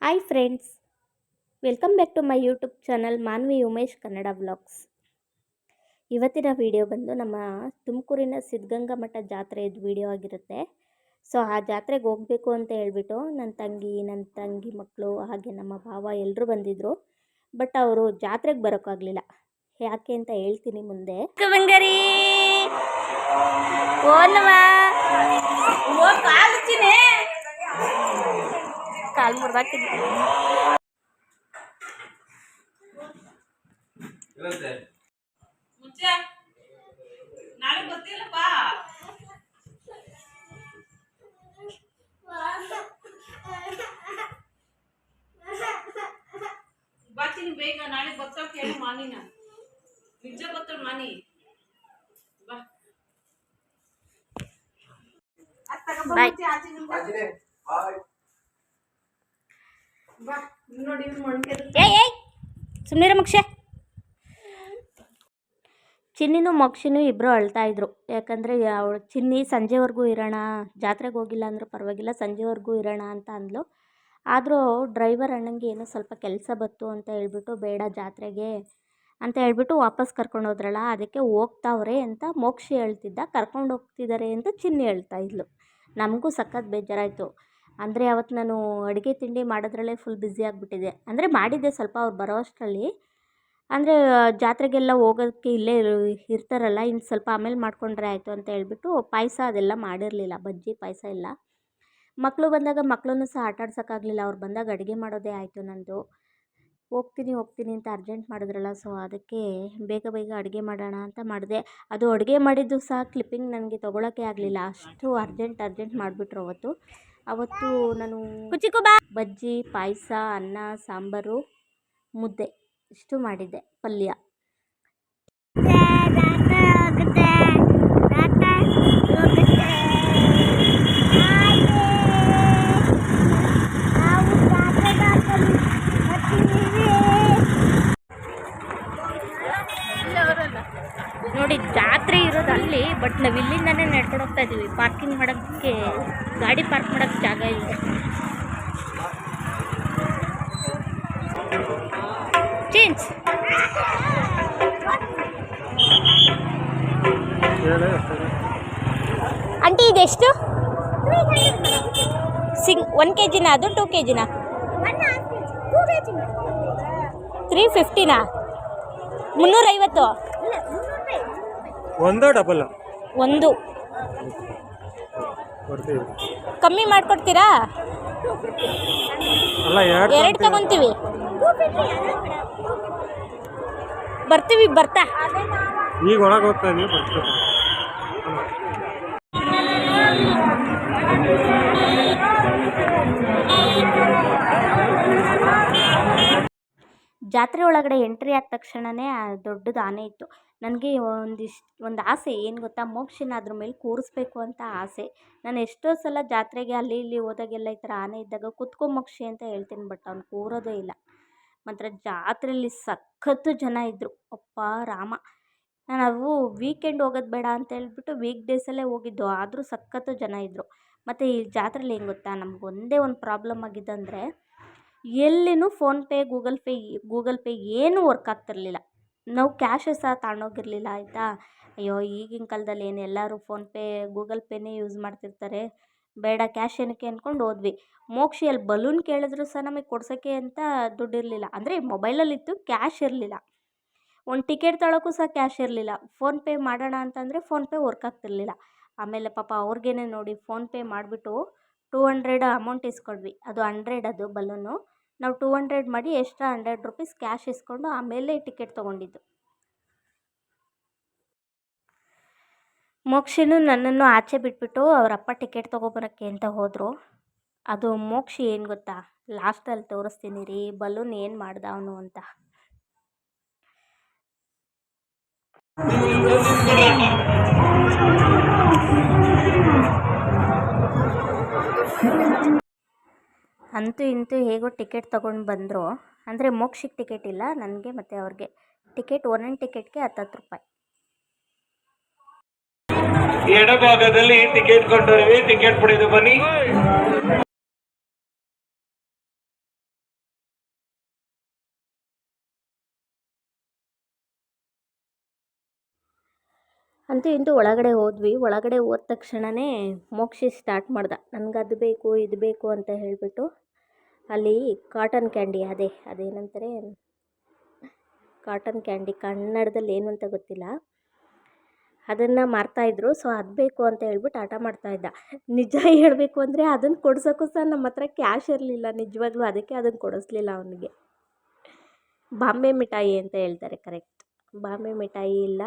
Hi friends, welcome back to my YouTube channel Manvi Umesh Kannada vlogs. ಇವತ್ತಿನ video ಬಂದು ನಮ್ಮ ತುಮಕೂರಿನ ಸಿದ್ಧಗಂಗಾ ಮಠ ಜಾತ್ರೆಯದು ವಿಡಿಯೋ ಆಗಿರುತ್ತೆ. ಸೊ ಆ ಜಾತ್ರೆಗೆ ಹೋಗಬೇಕು ಅಂತ ಹೇಳ್ಬಿಟ್ಟು ನನ್ನ ತಂಗಿ ಮಕ್ಕಳು ಹಾಗೆ ನಮ್ಮ ಭಾವ ಎಲ್ಲರೂ ಬಂದಿದ್ದರು. ಬಟ್ ಅವರು ಜಾತ್ರೆಗೆ ಬರೋಕ್ಕಾಗಲಿಲ್ಲ. ಯಾಕೆ ಅಂತ ಹೇಳ್ತೀನಿ ಮುಂದೆ. ಕಾಲು ಮುರಿದಾಕಿದ್ದೆ. ಬಾಚಿನ ಬೇಗ ನಾಳೆ ಬರ್ತಾವ ಕೇಳಿ ಮಾನಿನ ನಿಜ ಬರ್ತಾವ ಮಾನಿ ಬಾ ಸುಮ್ಮನೆ ಮೋಕ್ಷ. ಚಿನ್ನಿನೂ ಮೋಕ್ಷಿನೂ ಇಬ್ಬರು ಅಳ್ತಾ ಇದ್ರು. ಯಾಕಂದರೆ ಅವಳು ಚಿನ್ನಿ ಸಂಜೆವರೆಗೂ ಇರೋಣ, ಜಾತ್ರೆಗೆ ಹೋಗಿಲ್ಲ ಅಂದರೂ ಪರವಾಗಿಲ್ಲ, ಸಂಜೆವರೆಗೂ ಇರೋಣ ಅಂತ ಅಂದ್ಲು. ಆದರೂ ಡ್ರೈವರ್ ಅಣ್ಣಂಗೆ ಏನೋ ಸ್ವಲ್ಪ ಕೆಲಸ ಬತ್ತು ಅಂತ ಹೇಳ್ಬಿಟ್ಟು ಬೇಡ ಜಾತ್ರೆಗೆ ಅಂತ ಹೇಳ್ಬಿಟ್ಟು ವಾಪಸ್ ಕರ್ಕೊಂಡು ಹೋದ್ರಲ್ಲ, ಅದಕ್ಕೆ ಹೋಗ್ತಾವ್ರೆ ಅಂತ ಮೋಕ್ಷಿ ಹೇಳ್ತಿದ್ದ, ಕರ್ಕೊಂಡು ಹೋಗ್ತಿದ್ದಾರೆ ಅಂತ ಚಿನ್ನಿ ಹೇಳ್ತಾ ಇದ್ಲು. ನಮಗೂ ಸಖತ್ ಬೇಜಾರಾಯಿತು. ಅಂದರೆ ಅವತ್ತು ನಾನು ಅಡುಗೆ ತಿಂಡಿ ಮಾಡೋದ್ರಲ್ಲೇ ಫುಲ್ ಬ್ಯುಸಿ ಆಗಿಬಿಟ್ಟಿದೆ. ಅಂದರೆ ಮಾಡಿದ್ದೆ ಸ್ವಲ್ಪ ಅವ್ರು ಬರೋ ಅಷ್ಟರಲ್ಲಿ. ಅಂದರೆ ಜಾತ್ರೆಗೆಲ್ಲ ಹೋಗೋದಕ್ಕೆ ಇಲ್ಲೇ ಇರ್ತಾರಲ್ಲ, ಇನ್ನು ಸ್ವಲ್ಪ ಆಮೇಲೆ ಮಾಡ್ಕೊಂಡ್ರೆ ಆಯಿತು ಅಂತ ಹೇಳ್ಬಿಟ್ಟು ಪಾಯಸ ಅದೆಲ್ಲ ಮಾಡಿರಲಿಲ್ಲ, ಬಜ್ಜಿ ಪಾಯಸ ಎಲ್ಲ. ಮಕ್ಕಳು ಬಂದಾಗ ಮಕ್ಕಳನ್ನು ಸಹ ಆಟ ಆಡ್ಸೋಕ್ಕಾಗಲಿಲ್ಲ. ಅವ್ರು ಬಂದಾಗ ಅಡುಗೆ ಮಾಡೋದೇ ಆಯಿತು ನಂದು. ಹೋಗ್ತೀನಿ ಅಂತ ಅರ್ಜೆಂಟ್ ಮಾಡಿದ್ರಲ್ಲ, ಸೊ ಅದಕ್ಕೆ ಬೇಗ ಅಡುಗೆ ಮಾಡೋಣ ಅಂತ ಮಾಡಿದೆ. ಅದು ಅಡುಗೆ ಮಾಡಿದ್ದು ಸಹ ಕ್ಲಿಪ್ಪಿಂಗ್ ನನಗೆ ತೊಗೊಳಕ್ಕೆ ಆಗಲಿಲ್ಲ, ಅಷ್ಟು ಅರ್ಜೆಂಟ್ ಮಾಡಿಬಿಟ್ರು ಅವತ್ತು ನಾನು ಬಜ್ಜಿ, ಪಾಯಸ, ಅನ್ನ, ಸಾಂಬಾರು, ಮುದ್ದೆ ಇಷ್ಟು ಮಾಡಿದ್ದೆ, ಪಲ್ಯ. ನೋಡಿ ಜಾತ್ರೆ ಇರೋದು ಅಲ್ಲಿ, ಬಟ್ ನಾವು ಇಲ್ಲಿಂದನೇ ನಡ್ಕೊಂಡು ಹೋಗ್ತಾ ಇದ್ದೀವಿ. ಪಾರ್ಕಿಂಗ್ ಮಾಡೋಕ್ಕೆ, ಗಾಡಿ ಪಾರ್ಕ್ ಮಾಡೋಕ್ಕೆ ಜಾಗ ಇಲ್ಲ. ಚೇಂಜ್ ಆಂಟಿ ಇದೆಷ್ಟು? 1 kg ಅದು 2 kg 350 350 ಒಂದು ಡಬಲ್ ಒಂದು ಕಮ್ಮಿ ಮಾಡ್ಕೊಡ್ತೀರಾ? ಎರಡು ತಗೊಂತೀವಿ, ಬರ್ತಾ ಈಗ ಒಳಗೆ ಹೋಗ್ತಾ ಇದೀವಿ, ಬರ್ತೀವಿ. ಜಾತ್ರೆ ಒಳಗಡೆ ಎಂಟ್ರಿ ಆದ ತಕ್ಷಣವೇ ದೊಡ್ಡದು ಆನೆ ಇತ್ತು. ನನಗೆ ಒಂದು ಆಸೆ, ಏನು ಗೊತ್ತಾ, ಮೋಕ್ಷಿನ ಅದ್ರ ಮೇಲೆ ಕೂರಿಸ್ಬೇಕು ಅಂತ ಆಸೆ. ನಾನು ಎಷ್ಟೋ ಸಲ ಜಾತ್ರೆಗೆ ಅಲ್ಲಿ ಇಲ್ಲಿ ಹೋದಾಗೆಲ್ಲ ಈ ಥರ ಆನೆ ಇದ್ದಾಗ ಕುತ್ಕೊ ಮೋಕ್ಷಿ ಅಂತ ಹೇಳ್ತೀನಿ, ಬಟ್ ಅವ್ನು ಕೂರೋದೇ ಇಲ್ಲ. ಮಾತ್ರ ಜಾತ್ರೆಯಲ್ಲಿ ಸಖತ್ತು ಜನ ಇದ್ದರು. ಅಪ್ಪ ರಾಮ, ನಾವು ವೀಕೆಂಡ್ ಹೋಗೋದು ಬೇಡ ಅಂತ ಹೇಳ್ಬಿಟ್ಟು ವೀಕ್ ಡೇಸಲ್ಲೇ ಹೋಗಿದ್ದು, ಆದರೂ ಸಖತ್ತು ಜನ ಇದ್ದರು. ಮತ್ತು ಈ ಜಾತ್ರೆಯಲ್ಲಿ ಏನು ಗೊತ್ತಾ, ನಮಗೊಂದೇ ಒಂದು ಪ್ರಾಬ್ಲಮ್ ಆಗಿದ್ದಂದರೆ ಎಲ್ಲಿನೂ ಫೋನ್ಪೇ ಗೂಗಲ್ ಪೇ ಏನೂ ವರ್ಕ್ ಆಗ್ತಿರ್ಲಿಲ್ಲ. ನಾವು ಕ್ಯಾಶ್ ಸಹ ತಗೊಂಡೋಗಿರಲಿಲ್ಲ, ಆಯಿತಾ. ಅಯ್ಯೋ, ಈಗಿನ ಕಾಲದಲ್ಲಿ ಏನು ಎಲ್ಲರೂ ಫೋನ್ಪೇ ಗೂಗಲ್ ಪೇನೇ ಯೂಸ್ ಮಾಡ್ತಿರ್ತಾರೆ, ಬೇಡ ಕ್ಯಾಶ್ ಏನಕ್ಕೆ ಅಂದ್ಕೊಂಡು ಹೋದ್ವಿ. ಮೋಕ್ಷಿಯಲ್ಲಿ ಬಲೂನ್ ಕೇಳಿದ್ರು ಸಹ ನಮಗೆ ಕೊಡ್ಸೋಕ್ಕೆ ಅಂತ ದುಡ್ಡಿರಲಿಲ್ಲ. ಅಂದರೆ ಮೊಬೈಲಲ್ಲಿತ್ತು, ಕ್ಯಾಶ್ ಇರಲಿಲ್ಲ. ಒಂದು ಟಿಕೆಟ್ ತೊಗೊಳಕ್ಕೂ ಸಹ ಕ್ಯಾಶ್ ಇರಲಿಲ್ಲ. ಫೋನ್ಪೇ ಮಾಡೋಣ ಅಂತಂದರೆ ಫೋನ್ಪೇ ವರ್ಕ್ ಆಗ್ತಿರ್ಲಿಲ್ಲ. ಆಮೇಲೆ ಪಾಪ ಅವ್ರಿಗೇನೆ ನೋಡಿ ಫೋನ್ಪೇ ಮಾಡಿಬಿಟ್ಟು 200 ಅಮೌಂಟ್ ಇಸ್ಕೊಂಡ್ವಿ. ಅದು 100 ಅದು ಬಲೂನು. ನಾವು 200 ಮಾಡಿ ಎಕ್ಸ್ಟ್ರಾ 100 ರೂಪೀಸ್ ಕ್ಯಾಶ್ ಇಸ್ಕೊಂಡು ಆಮೇಲೆ ಟಿಕೆಟ್ ತೊಗೊಂಡಿದ್ದು. ಮೋಕ್ಷಿನೂ ನನ್ನನ್ನು ಆಚೆ ಬಿಟ್ಬಿಟ್ಟು ಅವರಪ್ಪ ಟಿಕೆಟ್ ತೊಗೊಬರೋಕ್ಕೆ ಅಂತ ಹೋದರು. ಅದು ಮೋಕ್ಷಿ ಏನು ಗೊತ್ತಾ, ಲಾಸ್ಟಲ್ಲಿ ತೋರಿಸ್ತೀನಿ ರೀ ಬಲೂನ್ ಏನು ಮಾಡ್ದ ಅವನು ಅಂತ. ಅಂತೂ ಇಂತೂ ಹೇಗೋ ಟಿಕೆಟ್ ತೊಗೊಂಡು ಬಂದರು. ಅಂದರೆ ಮೋಕ್ಷಿಗೆ ಟಿಕೆಟ್ ಇಲ್ಲ, ನನಗೆ ಮತ್ತು ಅವ್ರಿಗೆ ಟಿಕೆಟ್. ಒಂದೊಂದು ಟಿಕೆಟ್ಗೆ 10 ರೂಪಾಯಿ. ಎಡಭಾಗದಲ್ಲಿ ಟಿಕೆಟ್ ಕೊಂಡವರಿಗೆ ಟಿಕೆಟ್ ಪಡೆದು ಬನ್ನಿ. ಅಂತೂ ಇಂತೂ ಒಳಗಡೆ ಹೋದ್ವಿ. ಒಳಗಡೆ ಹೋದ ತಕ್ಷಣವೇ ಮೋಕ್ಷಿ ಸ್ಟಾರ್ಟ್ ಮಾಡ್ದ, ನನಗೆ ಅದು ಬೇಕು ಇದು ಬೇಕು ಅಂತ ಹೇಳಿಬಿಟ್ಟು. ಅಲ್ಲಿ ಕಾಟನ್ ಕ್ಯಾಂಡಿ, ಅದೇನಂತಾರೆ, ಕಾಟನ್ ಕ್ಯಾಂಡಿ ಕನ್ನಡದಲ್ಲಿ ಏನು ಅಂತ ಗೊತ್ತಿಲ್ಲ, ಅದನ್ನು ಮಾರ್ತಾಯಿದ್ರು. ಸೊ ಅದು ಬೇಕು ಅಂತ ಹೇಳ್ಬಿಟ್ಟು ಆಟ ಮಾಡ್ತಾಯಿದ್ದ. ನಿಜ ಹೇಳಬೇಕು ಅಂದರೆ ಅದನ್ನು ಕೊಡ್ಸೋಕ್ಕೂ ಸಹ ನಮ್ಮ ಹತ್ರ ಕ್ಯಾಶ್ ಇರಲಿಲ್ಲ ನಿಜವಾಗ್ಲೂ, ಅದಕ್ಕೆ ಅದನ್ನು ಕೊಡಿಸ್ಲಿಲ್ಲ ಅವನಿಗೆ. ಬಾಂಬೆ ಮಿಠಾಯಿ ಅಂತ ಹೇಳ್ತಾರೆ, ಕರೆಕ್ಟ್, ಬಾಂಬೆ ಮಿಠಾಯಿ ಇಲ್ಲ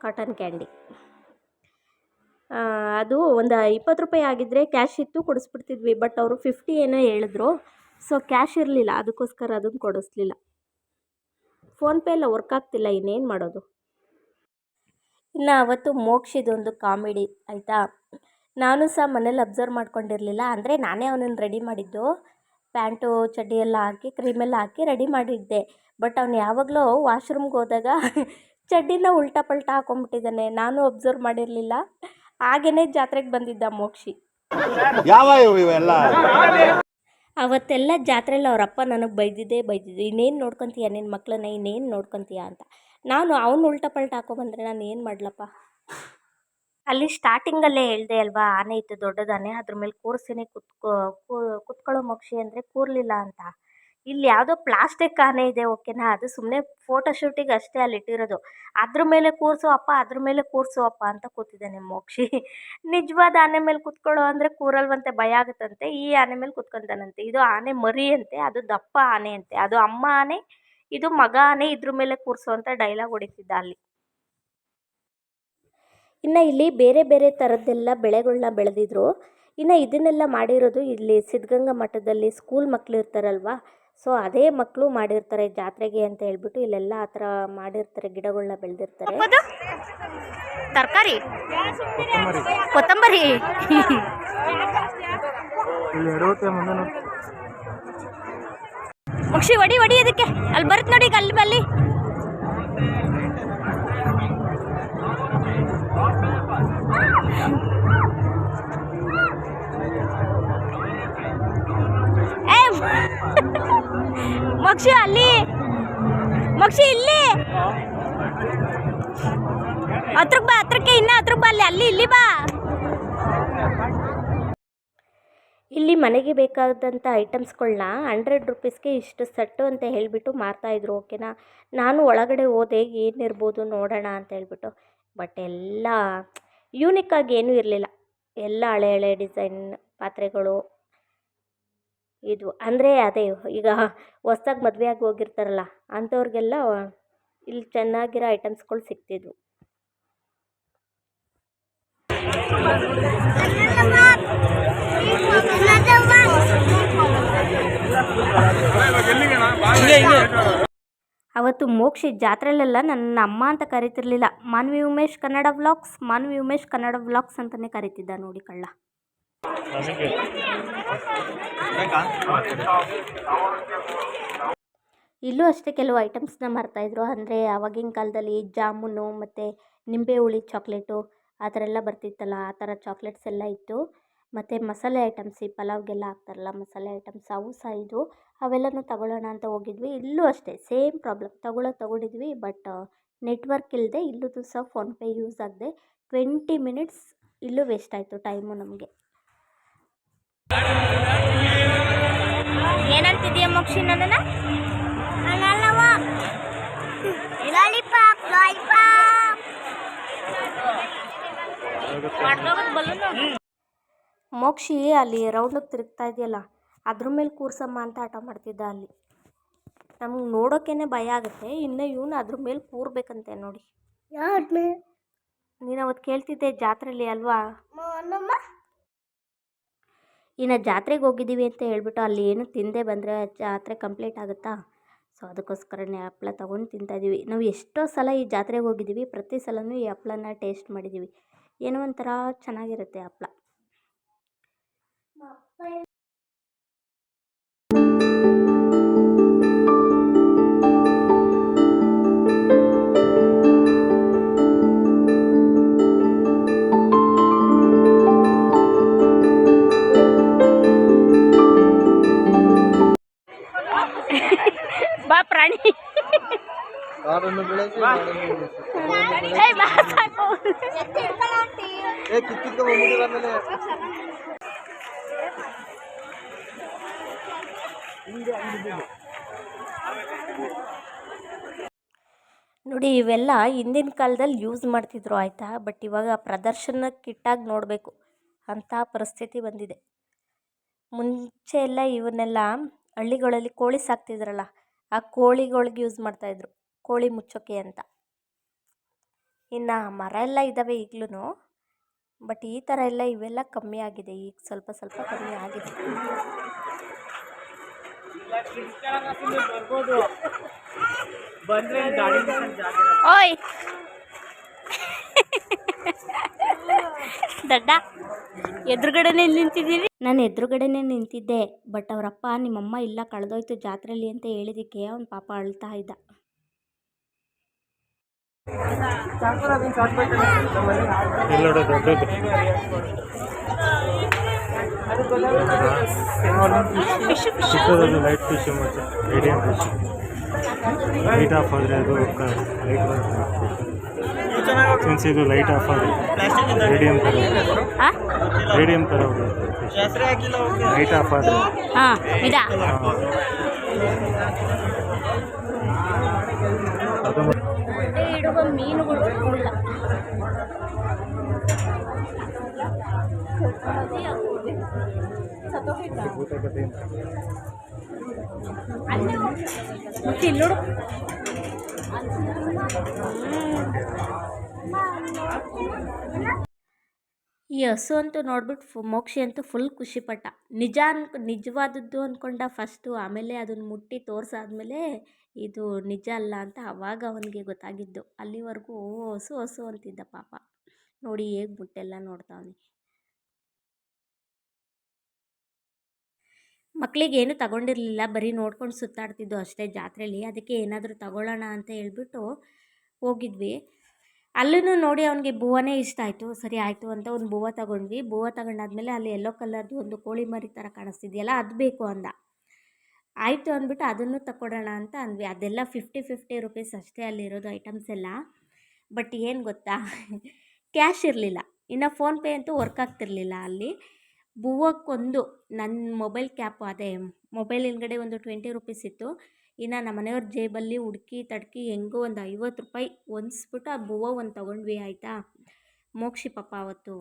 ಕಾಟನ್ ಕ್ಯಾಂಡಿ. ಅದು ಒಂದು 20 ರೂಪಾಯಿ ಆಗಿದ್ದರೆ ಕ್ಯಾಶ್ ಇತ್ತು ಕೊಡಿಸ್ಬಿಡ್ತಿದ್ವಿ. ಬಟ್ ಅವರು 50 ಏನೋ ಹೇಳಿದ್ರು. ಸೊ ಕ್ಯಾಶ್ ಇರಲಿಲ್ಲ, ಅದಕ್ಕೋಸ್ಕರ ಅದನ್ನು ಕೊಡಿಸ್ಲಿಲ್ಲ. ಫೋನ್ಪೇ ಎಲ್ಲ ವರ್ಕ್ ಆಗ್ತಿಲ್ಲ, ಇನ್ನೇನು ಮಾಡೋದು. ಇನ್ನು ಅವತ್ತು ಮೋಕ್ಷಿದೊಂದು ಕಾಮಿಡಿ ಆಯಿತಾ. ನಾನು ಸಹ ಮನೇಲಿ ಅಬ್ಸರ್ವ್ ಮಾಡ್ಕೊಂಡಿರಲಿಲ್ಲ. ಅಂದರೆ ನಾನೇ ಅವನನ್ನು ರೆಡಿ ಮಾಡಿದ್ದು, ಪ್ಯಾಂಟು ಚಡ್ಡಿ ಎಲ್ಲ ಹಾಕಿ ಕ್ರೀಮೆಲ್ಲ ಹಾಕಿ ರೆಡಿ ಮಾಡಿದ್ದೆ. ಬಟ್ ಅವನು ಯಾವಾಗಲೂ ವಾಶ್ರೂಮ್ಗೆ ಹೋದಾಗ ಚಡ್ಡಿನ ಉಲ್ಟಾ ಪಲ್ಟಾ ಹಾಕೊಂಡ್ಬಿಟ್ಟಿದ್ದಾನೆ. ನಾನು ಅಬ್ಸರ್ವ್ ಮಾಡಿರಲಿಲ್ಲ. ಹಾಗೇ ಜಾತ್ರೆಗೆ ಬಂದಿದ್ದ ಮೋಕ್ಷಿ. ಯಾವ ಇವೆಲ್ಲ ಅವತ್ತೆಲ್ಲ ಜಾತ್ರೆಯಲ್ಲಿ ಅವರಪ್ಪ ನನಗೆ ಬೈದಿದ್ದು, ಇನ್ನೇನು ನೋಡ್ಕೊತೀಯ ನಿನ್ನ ಮಕ್ಕಳನ್ನ, ಇನ್ನೇನು ನೋಡ್ಕೊತೀಯ ಅಂತ. ನಾನು ಅವನು ಉಲ್ಟಾ ಪಲ್ಟಾ ಹಾಕೊಂಬಂದರೆ ನಾನು ಏನು ಮಾಡಲಪ್ಪ. ಅಲ್ಲಿ ಸ್ಟಾರ್ಟಿಂಗಲ್ಲೇ ಹೇಳಿದೆ ಅಲ್ವಾ, ಆನೆ ಇತ್ತು, ದೊಡ್ಡದಾನೆ, ಅದ್ರ ಮೇಲೆ ಕೂರಿಸಿನೇ ಕುತ್ಕೊಳ್ಳೋ ಮೋಕ್ಷಿ ಅಂದರೆ ಕೂರಲಿಲ್ಲ ಅಂತ. ಇಲ್ಲಿ ಯಾವುದೋ ಪ್ಲಾಸ್ಟಿಕ್ ಆನೆ ಇದೆ, ಓಕೆನಾ, ಅದು ಸುಮ್ಮನೆ ಫೋಟೋ ಶೂಟಿಗೆ ಅಷ್ಟೇ ಅಲ್ಲಿ ಇಟ್ಟಿರೋದು. ಅದ್ರ ಮೇಲೆ ಕೂರಿಸು ಅಪ್ಪ, ಅದ್ರ ಮೇಲೆ ಕೂರಿಸು ಅಪ್ಪ ಅಂತ ಕೂತಿದ್ದಾನೆ ಮೋಕ್ಷಿ. ನಿಜವಾದ ಆನೆ ಮೇಲೆ ಕೂತ್ಕೊಳ್ಳೋ ಅಂದರೆ ಕೂರಲ್ವಂತೆ, ಭಯ ಆಗುತ್ತಂತೆ. ಈ ಆನೆ ಮೇಲೆ ಕೂತ್ಕೊತಾನಂತೆ. ಇದು ಆನೆ ಮರಿ ಅಂತೆ, ಅದು ದಪ್ಪ ಆನೆ ಅಂತೆ, ಅದು ಅಮ್ಮ ಆನೆ, ಇದು ಮಗ ಆನೆ, ಇದ್ರ ಮೇಲೆ ಕೂರಿಸು ಅಂತ ಡೈಲಾಗ್ ಹೊಡಿತಿದ್ದ ಅಲ್ಲಿ. ಇನ್ನು ಇಲ್ಲಿ ಬೇರೆ ಬೇರೆ ಥರದ್ದೆಲ್ಲ ಬೆಳೆಗಳನ್ನ ಬೆಳೆದಿದ್ರು. ಇನ್ನು ಇದನ್ನೆಲ್ಲ ಮಾಡಿರೋದು ಇಲ್ಲಿ ಸಿದ್ಧಗಂಗಾ ಮಠದಲ್ಲಿ ಸ್ಕೂಲ್ ಮಕ್ಕಳು ಇರ್ತಾರಲ್ವ, ಸೊ ಅದೇ ಮಕ್ಕಳು ಮಾಡಿರ್ತಾರೆ ಜಾತ್ರೆಗೆ ಅಂತ ಹೇಳ್ಬಿಟ್ಟು. ಇಲ್ಲೆಲ್ಲ ಆ ಥರ ಮಾಡಿರ್ತಾರೆ, ಗಿಡಗಳನ್ನ ಬೆಳೆದಿರ್ತಾರೆ. ತರಕಾರಿ, ಕೊತ್ತಂಬರಿ, ಮಕ್ಷಿ ಹೊಡಿ ಅದಕ್ಕೆ, ಅಲ್ಲಿ ಬರುತ್ತೆ ನೋಡಿ, ಅಲ್ಲಿ ಬಲ್ಲಿ. ಮಕ್ಷಿ ಅಲ್ಲಿ, ಮಕ್ಷಿ ಇಲ್ಲಿ, ಹತ್ರಕ್ಕೆ ಬಾ, ಹತ್ರಕ್ಕೆ, ಇನ್ನ ಹತ್ರಕ್ಕೆ ಬಾ, ಅಲ್ಲಿ ಇಲ್ಲಿ ಬಾ. ಇಲ್ಲಿ ಮನೆಗೆ ಬೇಕಾದಂಥ ಐಟಮ್ಸ್ಗಳನ್ನ 100 ರೂಪೀಸ್ಗೆ ಇಷ್ಟು ಸೆಟ್ಟು ಅಂತ ಹೇಳಿಬಿಟ್ಟು ಮಾರ್ತಾಯಿದ್ರು, ಓಕೆನಾ. ನಾನು ಒಳಗಡೆ ಹೋದೆ, ಏನಿರ್ಬೋದು ನೋಡೋಣ ಅಂತ ಹೇಳ್ಬಿಟ್ಟು. ಬಟ್ ಎಲ್ಲ ಯೂನಿಕ್ಕಾಗಿ ಏನೂ ಇರಲಿಲ್ಲ. ಎಲ್ಲ ಹಳೆ ಡಿಸೈನ್ ಪಾತ್ರೆಗಳು ಇದು. ಅಂದರೆ ಅದೇ ಈಗ ಹೊಸ್ದಾಗಿ ಮದುವೆ ಆಗಿ ಹೋಗಿರ್ತಾರಲ್ಲ ಅಂಥವ್ರಿಗೆಲ್ಲ ಇಲ್ಲಿ ಚೆನ್ನಾಗಿರೋ ಐಟಮ್ಸ್ಗಳು ಸಿಗ್ತಿದ್ವು. ಅವತ್ತು ಮೋಕ್ಷಿ ಜಾತ್ರೆಲೆಲ್ಲ ನನ್ನ ಅಮ್ಮ ಅಂತ ಕರಿತಿರ್ಲಿಲ್ಲ, ಮಾನ್ವಿ ಉಮೇಶ್ ಕನ್ನಡ ವ್ಲಾಗ್ಸ್ ಅಂತಲೇ ಕರಿತಿದ್ದ ನೋಡಿ ಕಳ್ಳ. ಇಲ್ಲೂ ಅಷ್ಟೇ ಕೆಲವು ಐಟಮ್ಸ್ನ ಮಾರ್ತಾಯಿದ್ರು. ಅಂದರೆ ಆವಾಗಿನ ಕಾಲದಲ್ಲಿ ಜಾಮೂನು ಮತ್ತು ನಿಂಬೆ ಹುಳಿ ಚಾಕ್ಲೇಟು ಆ ಥರ ಎಲ್ಲ ಬರ್ತಿತ್ತಲ್ಲ, ಆ ಥರ ಚಾಕ್ಲೇಟ್ಸ್ ಎಲ್ಲ ಇತ್ತು. ಮತ್ತು ಮಸಾಲೆ ಐಟಮ್ಸ್, ಈ ಪಲಾವ್ಗೆಲ್ಲ ಹಾಕ್ತಾರಲ್ಲ ಮಸಾಲೆ ಐಟಮ್ಸ್, ಅವು ಸಹ ಇದು. ಅವೆಲ್ಲನೂ ತಗೊಳ್ಳೋಣ ಅಂತ ಹೋಗಿದ್ವಿ. ಇಲ್ಲೂ ಅಷ್ಟೇ ಸೇಮ್ ಪ್ರಾಬ್ಲಮ್, ತಗೊಂಡಿದ್ವಿ. ಬಟ್ ನೆಟ್ವರ್ಕ್ ಇಲ್ಲದೆ ಇಲ್ಲೂ ಸಹ ಫೋನ್ಪೇ ಯೂಸ್ ಆಗದೆ 20 ಮಿನಿಟ್ಸ್ ಇಲ್ಲೂ ವೇಸ್ಟ್ ಆಯಿತು ಟೈಮು ನಮಗೆ. ಏನಂತಿದೀಯ ಮೋಕ್ಷಿ ನನ್ನನ್ನು? ಮೋಕ್ಷಿ ಅಲ್ಲಿ ರೌಂಡಿಗೆ ತಿರುಗ್ತಾ ಇದೆಯಲ್ಲ ಅದ್ರ ಮೇಲೆ ಕೂರ್ಸಮ್ಮ ಅಂತ ಆಟ ಮಾಡ್ತಿದ್ದ ಅಲ್ಲಿ. ನಮ್ಗೆ ನೋಡೋಕ್ಕೇ ಭಯ ಆಗುತ್ತೆ, ಇನ್ನು ಇವನು ಅದ್ರ ಮೇಲೆ ಕೂರ್ಬೇಕಂತೆ ನೋಡಿ. ನೀನು ಅವತ್ತು ಕೇಳ್ತಿದ್ದೆ ಜಾತ್ರೆಯಲ್ಲಿ ಅಲ್ವಾ. ಇನ್ನು ಜಾತ್ರೆಗೆ ಹೋಗಿದ್ದೀವಿ ಅಂತ ಹೇಳ್ಬಿಟ್ಟು ಅಲ್ಲಿ ಏನು ತಿಂದೆ ಬಂದರೆ ಜಾತ್ರೆ ಕಂಪ್ಲೀಟ್ ಆಗುತ್ತಾ. ಸೊ ಅದಕ್ಕೋಸ್ಕರನೇ ಹಪ್ಳ ತೊಗೊಂಡು ತಿಂತಾಯಿದ್ದೀವಿ. ನಾವು ಎಷ್ಟೋ ಸಲ ಈ ಜಾತ್ರೆಗೆ ಹೋಗಿದ್ದೀವಿ, ಪ್ರತಿ ಸಲವೂ ಈ ಹಪ್ಳನ ಟೇಸ್ಟ್ ಮಾಡಿದ್ದೀವಿ. ಏನೋ ಒಂಥರ ಚೆನ್ನಾಗಿರುತ್ತೆ ಹಪ್ಳ. ಬಾ ಪ್ರಾಣಿ. ನಾಡನ್ನು ಬೆಳೆಸಿ ನಾಡನ್ನು ಉಳಿಸಿ. ಏಯ್ ಬಾ ಸಾಕು. ಕಿತ್ತಿಕ್ಕ ಬಂದ್ಬಿಟ್ಟಿರ ಆಮೇಲೆ ನೋಡಿ ಇವೆಲ್ಲ ಹಿಂದಿನ ಕಾಲದಲ್ಲಿ ಯೂಸ್ ಮಾಡ್ತಿದ್ರು ಆಯಿತಾ, ಬಟ್ ಇವಾಗ ಪ್ರದರ್ಶನಕ್ಕಿಟ್ಟಾಗಿ ನೋಡಬೇಕು ಅಂಥ ಪರಿಸ್ಥಿತಿ ಬಂದಿದೆ. ಮುಂಚೆ ಎಲ್ಲ ಇವನ್ನೆಲ್ಲ ಹಳ್ಳಿಗಳಲ್ಲಿ ಕೋಳಿ ಸಾಕ್ತಿದ್ರಲ್ಲ, ಆ ಕೋಳಿಗಳಿಗೆ ಯೂಸ್ ಮಾಡ್ತಾಯಿದ್ರು, ಕೋಳಿ ಮುಚ್ಚೋಕೆ ಅಂತ. ಇನ್ನು ಮರ ಎಲ್ಲ ಇದ್ದಾವೆ ಈಗಲೂ, ಬಟ್ ಈ ಥರ ಎಲ್ಲ ಇವೆಲ್ಲ ಕಮ್ಮಿ ಆಗಿದೆ, ಈಗ ಸ್ವಲ್ಪ ಸ್ವಲ್ಪ ಕಮ್ಮಿ ಆಗಿದೆ. ಓಯ್ ದಡ್ಡ, ಎದುರುಗಡೆನೇ ನಿಂತಿದ್ದೀವಿ. ನಾನು ಎದುರುಗಡೆನೇ ನಿಂತಿದ್ದೆ, ಬಟ್ ಅವರಪ್ಪ ನಿಮ್ಮಮ್ಮ ಇಲ್ಲ ಕಳೆದೋಯ್ತು ಜಾತ್ರೆಯಲ್ಲಿ ಅಂತ ಹೇಳಿದ್ದಕ್ಕೆ ಅವ್ನು ಪಾಪ ಅಳ್ತಾ ಇದ್ದ. ಎಲ್ಲೋಡ ದೊಡ್ಡದು ಚಿಕ್ಕದಲ್ಲಿ ಲೈಟ್ ಫಿಶ್ ಮತ್ತು ಮೀಡಿಯಂ ಫಿಶ್. ಲೈಟ್ ಆಫ್ ಆದರೆ ಅದು ಲೈಟ್ ಬರುತ್ತೆ. ಸಿನ್ಸ್ ಇದು ಲೈಟ್ ಆಫ್ ಆದರೆ ಮೀಡಿಯಂ ಥರ ಲೈಟ್ ಆಫ್ ಆದರೆ ಹಾಂ ಇದಾ ಅದು ಇಡುವ ಮೀನುಗಳು ಇಲ್ಲ. ನೋಡು ಈ ಹಸು ಅಂತೂ ನೋಡ್ಬಿಟ್ಟು ಮೋಕ್ಷಿ ಅಂತೂ ಫುಲ್ ಖುಷಿಪಟ್ಟ. ನಿಜವಾದದ್ದು ಅಂದ್ಕೊಂಡ ಫಸ್ಟು, ಆಮೇಲೆ ಅದನ್ನು ಮುಟ್ಟಿ ತೋರಿಸಾದ್ಮೇಲೆ ಇದು ನಿಜ ಅಲ್ಲ ಅಂತ ಆವಾಗ ಅವನಿಗೆ ಗೊತ್ತಾಗಿದ್ದು. ಅಲ್ಲಿವರೆಗೂ ಹಸು ಹಸು ಅಂತಿದ್ದ ಪಾಪ. ನೋಡಿ ಹೇಗೆ ಮುಟ್ಟೆಲ್ಲ ನೋಡ್ತಾವನಿ. ಮಕ್ಕಳಿಗೇನು ತಗೊಂಡಿರಲಿಲ್ಲ, ಬರೀ ನೋಡ್ಕೊಂಡು ಸುತ್ತಾಡ್ತಿದ್ದು ಅಷ್ಟೇ ಜಾತ್ರೆಯಲ್ಲಿ. ಅದಕ್ಕೆ ಏನಾದರೂ ತಗೊಳ್ಳೋಣ ಅಂತ ಹೇಳ್ಬಿಟ್ಟು ಹೋಗಿದ್ವಿ. ಅಲ್ಲೂ ನೋಡಿ ಅವನಿಗೆ ಬೂವನೇ ಇಷ್ಟ ಆಯಿತು. ಸರಿ ಆಯಿತು ಅಂತ ಒಂದು ಬೂವ ತಗೊಂಡ್ವಿ. ಬೂವ ತಗೊಂಡಾದ್ಮೇಲೆ ಅಲ್ಲಿ ಯೆಲ್ಲೋ ಕಲರ್ದು ಒಂದು ಕೋಳಿ ಮರಿ ಥರ ಕಾಣಿಸ್ತಿದೆಯಲ್ಲ, ಅದು ಬೇಕು ಅಂದ. ಆಯಿತು ಅಂದ್ಬಿಟ್ಟು ಅದನ್ನು ತಗೊಳ್ಳೋಣ ಅಂತ ಅಂದ್ವಿ. ಅದೆಲ್ಲ 50 ರೂಪೀಸ್ ಅಷ್ಟೇ ಅಲ್ಲಿರೋದು ಐಟಮ್ಸ್ ಎಲ್ಲ. ಬಟ್ ಏನು ಗೊತ್ತಾ, ಕ್ಯಾಶ್ ಇರಲಿಲ್ಲ. ಇನ್ನು ಫೋನ್ಪೇ ಅಂತೂ ವರ್ಕ್ ಆಗ್ತಿರ್ಲಿಲ್ಲ ಅಲ್ಲಿ. ಬೂವಕ್ಕೊಂದು ನನ್ನ ಮೊಬೈಲ್ ಕ್ಯಾಪು, ಅದೇ ಮೊಬೈಲ್ ಹಿಂದ್ಗಡೆ ಒಂದು 20 ರೂಪೀಸ್ ಇತ್ತು. ಇನ್ನು ನಮ್ಮ ಮನೆಯವ್ರ ಜೇಬಲ್ಲಿ ಹುಡುಕಿ ತಡ್ಕಿ ಹೆಂಗೋ ಒಂದು 50 ರೂಪಾಯಿ ಹೊಂದಿಸ್ಬಿಟ್ಟು ಆ ಬೂವ ಒಂದು ತೊಗೊಂಡ್ವಿ ಆಯಿತಾ. ಮೋಕ್ಷಿ ಪಾಪ ಅವತ್ತು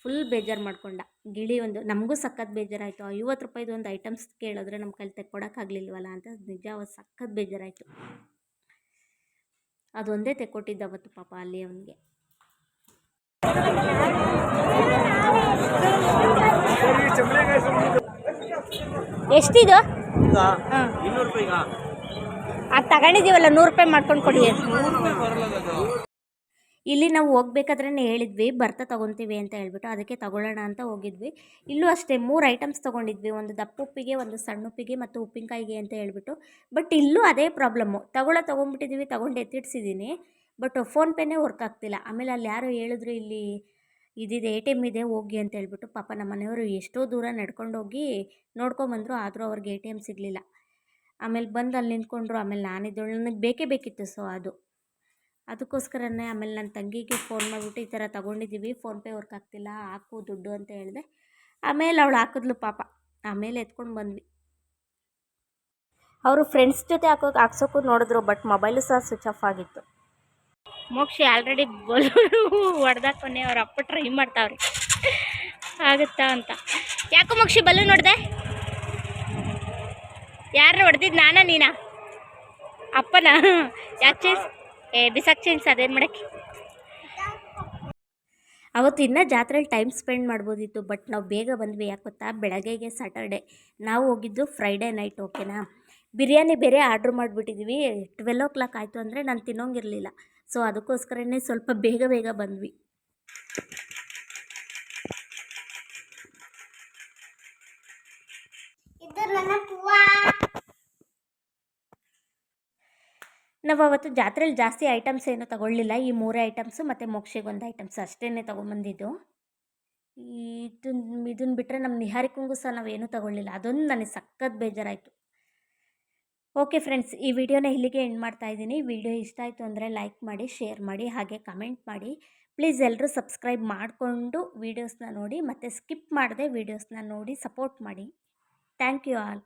ಫುಲ್ ಬೇಜಾರು ಮಾಡ್ಕೊಂಡ. ಗಿಳಿ ಒಂದು ನಮಗೂ ಸಖತ್ ಬೇಜಾರಾಯಿತು. 50 ರೂಪಾಯಿದು ಒಂದು ಐಟಮ್ಸ್ ಕೇಳಿದ್ರೆ ನಮ್ಮ ಕೈಲಿ ತೆಕ್ಕೊಡೋಕ್ಕಾಗಲಿಲ್ವಲ್ಲ ಅಂತ ನಿಜ ಅವತ್ತು ಸಖತ್ ಬೇಜಾರಾಯಿತು. ಅದೊಂದೇ ತೆಕ್ಕೊಟ್ಟಿದ್ದ ಅವತ್ತು ಪಾಪ ಅಲ್ಲಿ ಅವನಿಗೆ. ಎಷ್ಟಿದು? ಹಾಂ, 200 ರೂಪಾಯಿಗ ಅದು ತಗೊಂಡಿದ್ದೀವಲ್ಲ 100 ರೂಪಾಯಿ ಮಾಡ್ಕೊಂಡು ಕೊಡಿ. ಇಲ್ಲಿ ನಾವು ಹೋಗ್ಬೇಕಾದ್ರೆ ಹೇಳಿದ್ವಿ ಬರ್ತಾ ತೊಗೊತೀವಿ ಅಂತ ಹೇಳ್ಬಿಟ್ಟು, ಅದಕ್ಕೆ ತಗೊಳ್ಳೋಣ ಅಂತ ಹೋಗಿದ್ವಿ. ಇಲ್ಲೂ ಅಷ್ಟೇ 3 ಐಟಮ್ಸ್ ತೊಗೊಂಡಿದ್ವಿ, ಒಂದು ದಪ್ಪ ಉಪ್ಪಿಗೆ, ಒಂದು ಸಣ್ಣ ಉಪ್ಪಿಗೆ ಮತ್ತು ಉಪ್ಪಿನಕಾಯಿಗೆ ಅಂತ ಹೇಳ್ಬಿಟ್ಟು. ಬಟ್ ಇಲ್ಲೂ ಅದೇ ಪ್ರಾಬ್ಲಮ್ಮು, ತೊಗೊಂಡ್ಬಿಟ್ಟಿದ್ದೀವಿ, ತೊಗೊಂಡು ಎತ್ತಿಡ್ಸಿದ್ದೀನಿ, ಬಟ್ ಫೋನ್ಪೇನೇ ವರ್ಕ್ ಆಗ್ತಿಲ್ಲ. ಆಮೇಲೆ ಅಲ್ಲಿ ಯಾರೋ ಹೇಳಿದ್ರು ಇಲ್ಲಿ ಇದಿದೆ ATM ಇದೆ ಹೋಗಿ ಅಂತ ಹೇಳ್ಬಿಟ್ಟು. ಪಾಪ ನಮ್ಮ ಮನೆಯವರು ಎಷ್ಟೋ ದೂರ ನಡ್ಕೊಂಡು ಹೋಗಿ ನೋಡ್ಕೊಂಬಂದರು, ಆದರೂ ಅವ್ರಿಗೆ ATM ಸಿಗಲಿಲ್ಲ. ಆಮೇಲೆ ಬಂದು ಅಲ್ಲಿ ನಿಂತ್ಕೊಂಡ್ರು. ಆಮೇಲೆ ನಾನಿದ್ದಳು, ನನಗೆ ಬೇಕೇ ಬೇಕಿತ್ತು. ಸೊ ಅದಕ್ಕೋಸ್ಕರನೇ ಆಮೇಲೆ ನನ್ನ ತಂಗಿಗೆ ಫೋನ್ ಮಾಡಿಬಿಟ್ಟು ಈ ಥರ ತೊಗೊಂಡಿದ್ದೀವಿ, ಫೋನ್ಪೇ ವರ್ಕ್ ಆಗ್ತಿಲ್ಲ, ಹಾಕು ದುಡ್ಡು ಅಂತ ಹೇಳಿದೆ. ಆಮೇಲೆ ಅವಳು ಹಾಕಿದ್ಲು ಪಾಪ. ಆಮೇಲೆ ಎತ್ಕೊಂಡು ಬಂದ್ವಿ. ಅವರು ಫ್ರೆಂಡ್ಸ್ ಜೊತೆ ಹಾಕ್ಸೋಕ್ಕೂ ನೋಡಿದ್ರು, ಬಟ್ ಮೊಬೈಲು ಸಹ ಸ್ವಿಚ್ ಆಫ್ ಆಗಿತ್ತು. ಮೋಕ್ಷಿ ಆಲ್ರೆಡಿ ಬಲೂನು ಹೊಡೆದಾಕೊನೆ ಅವ್ರ ಅಪ್ಪ ಟ್ರೈ ಮಾಡ್ತಾವ್ರಿ ಆಗುತ್ತಾ ಅಂತ. ಯಾಕೋ ಮೋಕ್ಷಿ ಬಲೂನ್ ಹೊಡೆದೆ? ಯಾರನ್ನ ಹೊಡೆದಿದ್ದು, ನಾನಾ ನೀನಾ? ಅಪ್ಪನ? ಯಾಕೆ ಚೇಂಜ್ ಬಿಸಾಕ್ ಚೇಂಜ್ ಅದೇನು ಮಾಡೋಕ್ಕೆ. ಅವತ್ತು ಇನ್ನೂ ಜಾತ್ರೆಯಲ್ಲಿ ಟೈಮ್ ಸ್ಪೆಂಡ್ ಮಾಡ್ಬೋದಿತ್ತು, ಬಟ್ ನಾವು ಬೇಗ ಬಂದ್ವಿ. ಯಾಕೆ ಗೊತ್ತಾ, ಬೆಳಗ್ಗೆಗೆ ಸ್ಯಾಟರ್ಡೆ, ನಾವು ಹೋಗಿದ್ದು ಫ್ರೈಡೇ ನೈಟ್. ಓಕೆನಾ, ಬಿರಿಯಾನಿ ಬೇರೆ ಆರ್ಡ್ರ್ ಮಾಡಿಬಿಟ್ಟಿದ್ವಿ. 12 o'clock ಆಯಿತು ಅಂದರೆ ನಾನು ತಿನ್ನೋಂಗಿರಲಿಲ್ಲ. ಸೊ ಅದಕ್ಕೋಸ್ಕರನೇ ಸ್ವಲ್ಪ ಬೇಗ ಬಂದ್ವಿ. ನಾವು ಅವತ್ತು ಜಾತ್ರೆಯಲ್ಲಿ ಜಾಸ್ತಿ ಐಟಮ್ಸ್ ಏನೂ ತೊಗೊಳ್ಳಿಲ್ಲ. ಈ 3 ಐಟಮ್ಸು ಮತ್ತು ಮೋಕ್ಷಿಗೆ ಒಂದು ಐಟಮ್ಸ್ ಅಷ್ಟೇ ತೊಗೊಂಬಂದಿದ್ದು. ಇದನ್ನು ಬಿಟ್ಟರೆ ನಮ್ಮ ನಿಹಾರಿಕಂಗೂ ಸಹ ನಾವೇನೂ ತೊಗೊಳ್ಳಿಲ್ಲ. ಅದೊಂದು ನನಗೆ ಸಖತ್ ಬೇಜಾರಾಯಿತು. ಓಕೆ ಫ್ರೆಂಡ್ಸ್, ಈ ವಿಡಿಯೋನ ಇಲ್ಲಿಗೆ ಎಂಡ್ ಮಾಡ್ತಾ ಇದ್ದೀನಿ. ವಿಡಿಯೋ ಇಷ್ಟ ಆಯಿತು ಅಂದರೆ ಲೈಕ್ ಮಾಡಿ, ಶೇರ್ ಮಾಡಿ, ಹಾಗೆ ಕಮೆಂಟ್ ಮಾಡಿ. ಪ್ಲೀಸ್ ಎಲ್ಲರೂ ಸಬ್ಸ್ಕ್ರೈಬ್ ಮಾಡಿಕೊಂಡು ವೀಡಿಯೋಸ್ನ ನೋಡಿ ಮತ್ತು ಸ್ಕಿಪ್ ಮಾಡದೆ ವೀಡಿಯೋಸ್ನ ನೋಡಿ ಸಪೋರ್ಟ್ ಮಾಡಿ. Thank you all.